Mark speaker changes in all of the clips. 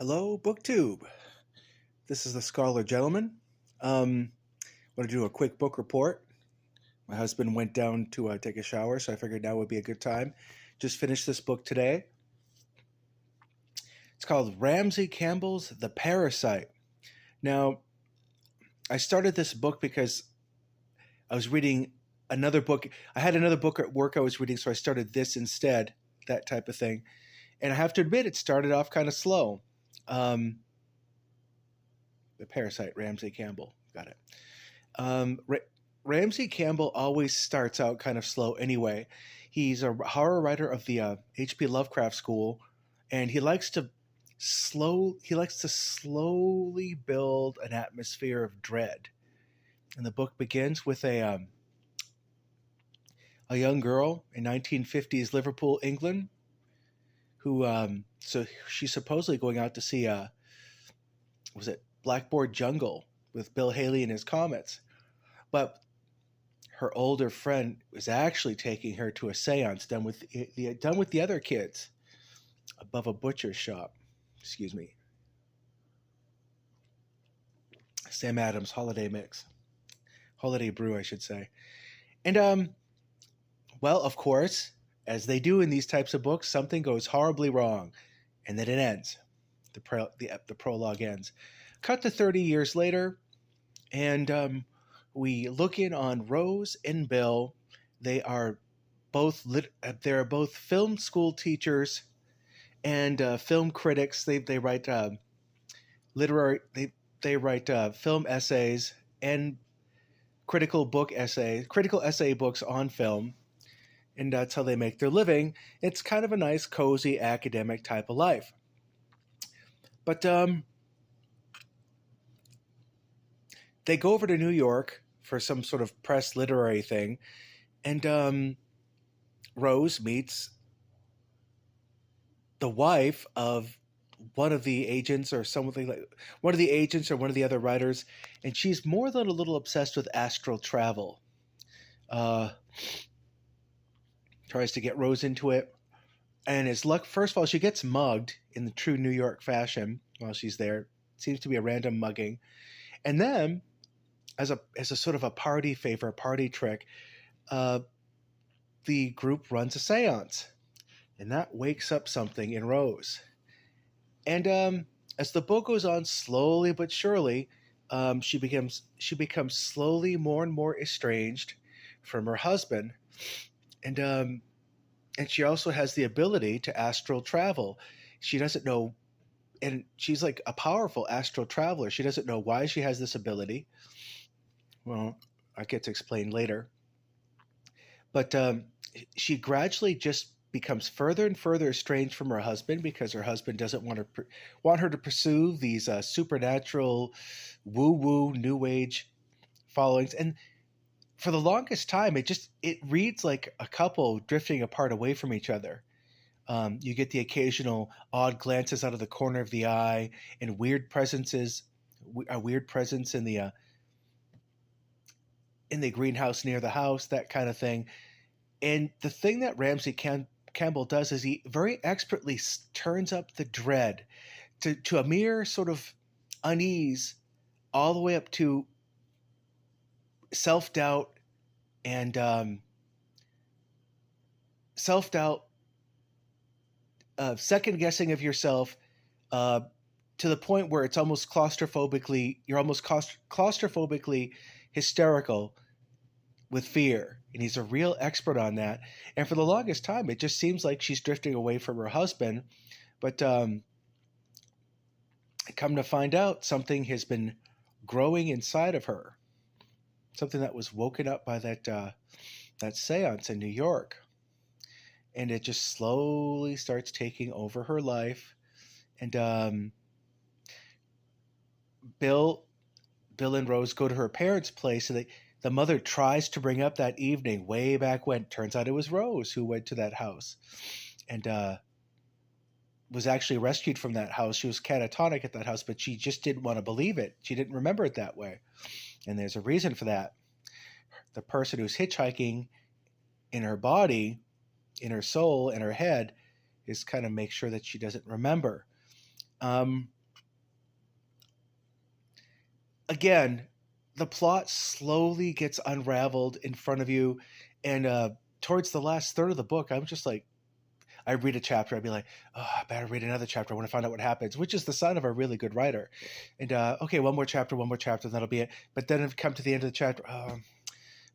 Speaker 1: Hello, BookTube. This is the Scholar Gentleman. Want to do a quick book report. My husband went down to take a shower, so I figured now would be a good time. Just finished this book today. It's called Ramsey Campbell's The Parasite. Now, I started this book because I was reading another book. I had another book at work I was reading, so I started this instead, that type of thing. And I have to admit, it started off kind of slow. The Parasite, Ramsey Campbell. Got it. Ramsey Campbell always starts out kind of slow anyway. He's a horror writer of the H.P. Lovecraft school, and he likes to slowly build an atmosphere of dread. And the book begins with a young girl in 1950s Liverpool, England, who so she's supposedly going out to see was it Blackboard Jungle with Bill Haley and his Comets. But her older friend was actually taking her to a seance done with the other kids above a butcher's shop. Excuse me. Sam Adams Holiday Mix. Holiday Brew, I should say. And, well, of course, as they do in these types of books, something goes horribly wrong. And then it ends. The prologue ends. Cut to 30 years later, and we look in on Rose and Bill. They are both film school teachers and film critics. They write literary. They write film essays and critical essay books on film, and that's how they make their living. It's kind of a nice, cozy academic type of life. But they go over to New York for some sort of press literary thing, and Rose meets the wife of one of the agents or something like one of the agents or one of the other writers, and she's more than a little obsessed with astral travel. Tries to get Rose into it, and as luck, first of all, she gets mugged in the true New York fashion while she's there. It seems to be a random mugging, and then as a sort of a party favor, a party trick, the group runs a seance, and that wakes up something in Rose. And as the book goes on, slowly but surely, she becomes slowly more and more estranged from her husband, and she also has the ability to astral travel. She doesn't know, and she's like a powerful astral traveler. She doesn't know why she has this ability. Well, I get to explain later. But she gradually just becomes further and further estranged from her husband because her husband doesn't want her to pursue these supernatural, woo-woo, new age followings. And for the longest time, it reads like a couple drifting apart away from each other. You get the occasional odd glances out of the corner of the eye and a weird presence in the greenhouse near the house, that kind of thing. And the thing that Ramsey Campbell does is he very expertly turns up the dread to a mere sort of unease, all the way up to self-doubt and second guessing of yourself, to the point where it's almost you're almost claustrophobically hysterical with fear. And he's a real expert on that. And for the longest time, it just seems like she's drifting away from her husband. But come to find out, something has been growing inside of her. Something that was woken up by that seance in New York. And it just slowly starts taking over her life. And Bill and Rose go to her parents' place, and the mother tries to bring up that evening way back when. Turns out it was Rose who went to that house and was actually rescued from that house. She was catatonic at that house, but she just didn't want to believe it. She didn't remember it that way. And there's a reason for that. The person who's hitchhiking in her body, in her soul, in her head, is kind of make sure that she doesn't remember. Um, Again, the plot slowly gets unraveled in front of you, and towards the last third of the book, I'm just like, I read a chapter, I'd be like, oh, I better read another chapter. I want to find out what happens, which is the sign of a really good writer. And okay, one more chapter, and that'll be it. But then I've come to the end of the chapter,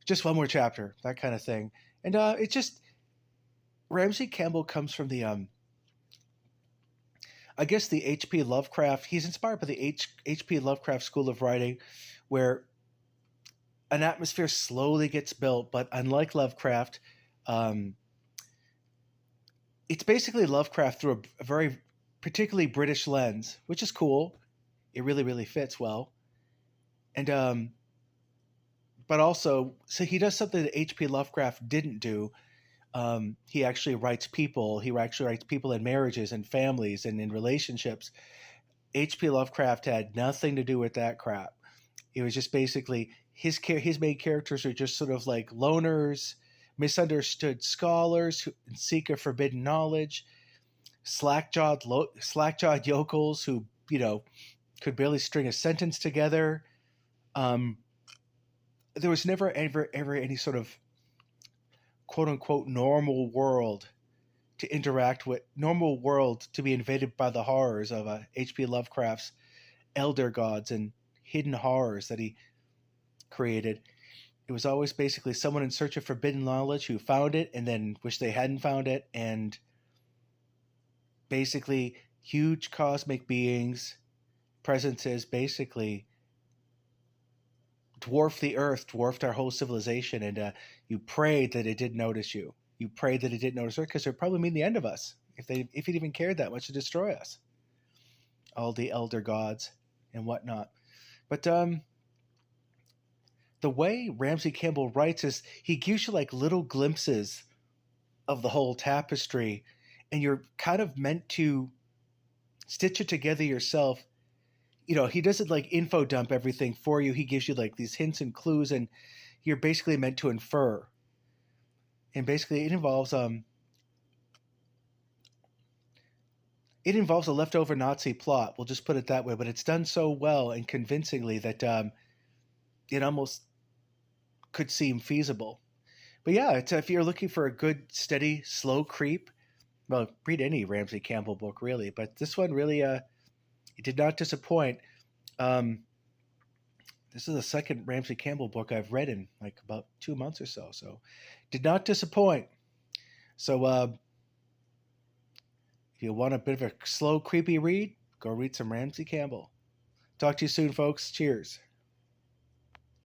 Speaker 1: just one more chapter, that kind of thing. And it just Ramsey Campbell comes from the I guess the H.P. Lovecraft. He's inspired by the H.P. Lovecraft school of writing, where an atmosphere slowly gets built. But unlike Lovecraft, um, it's basically Lovecraft through a very particularly British lens, which is cool. It really, really fits well. And but also, so he does something that H.P. Lovecraft didn't do. He actually writes people. He actually writes people in marriages and families and in relationships. H.P. Lovecraft had nothing to do with that crap. It was just basically his main characters are just sort of like loners, misunderstood scholars who seek a forbidden knowledge, slack-jawed yokels who could barely string a sentence together. Um, there was never ever any sort of quote unquote normal world to interact with, normal world to be invaded by the horrors of H.P. Lovecraft's elder gods and hidden horrors that he created. It was always basically someone in search of forbidden knowledge who found it and then wished they hadn't found it, and basically huge cosmic beings, presences, basically dwarfed the earth, dwarfed our whole civilization, and you prayed that it didn't notice you. You prayed that it didn't notice her because it would probably mean the end of us if it even cared that much to destroy us. All the elder gods and whatnot. But the way Ramsey Campbell writes is he gives you like little glimpses of the whole tapestry, and you're kind of meant to stitch it together yourself. He doesn't like info dump everything for you. He gives you like these hints and clues, and you're basically meant to infer. And basically, it involves a leftover Nazi plot. We'll just put it that way. But it's done so well and convincingly that it almost could seem feasible. But yeah, if you're looking for a good, steady, slow creep, well, read any Ramsey Campbell book really. But this one really, it did not disappoint. This is the second Ramsey Campbell book I've read in like about 2 months or so. So, did not disappoint. So, if you want a bit of a slow, creepy read, go read some Ramsey Campbell. Talk to you soon, folks. Cheers.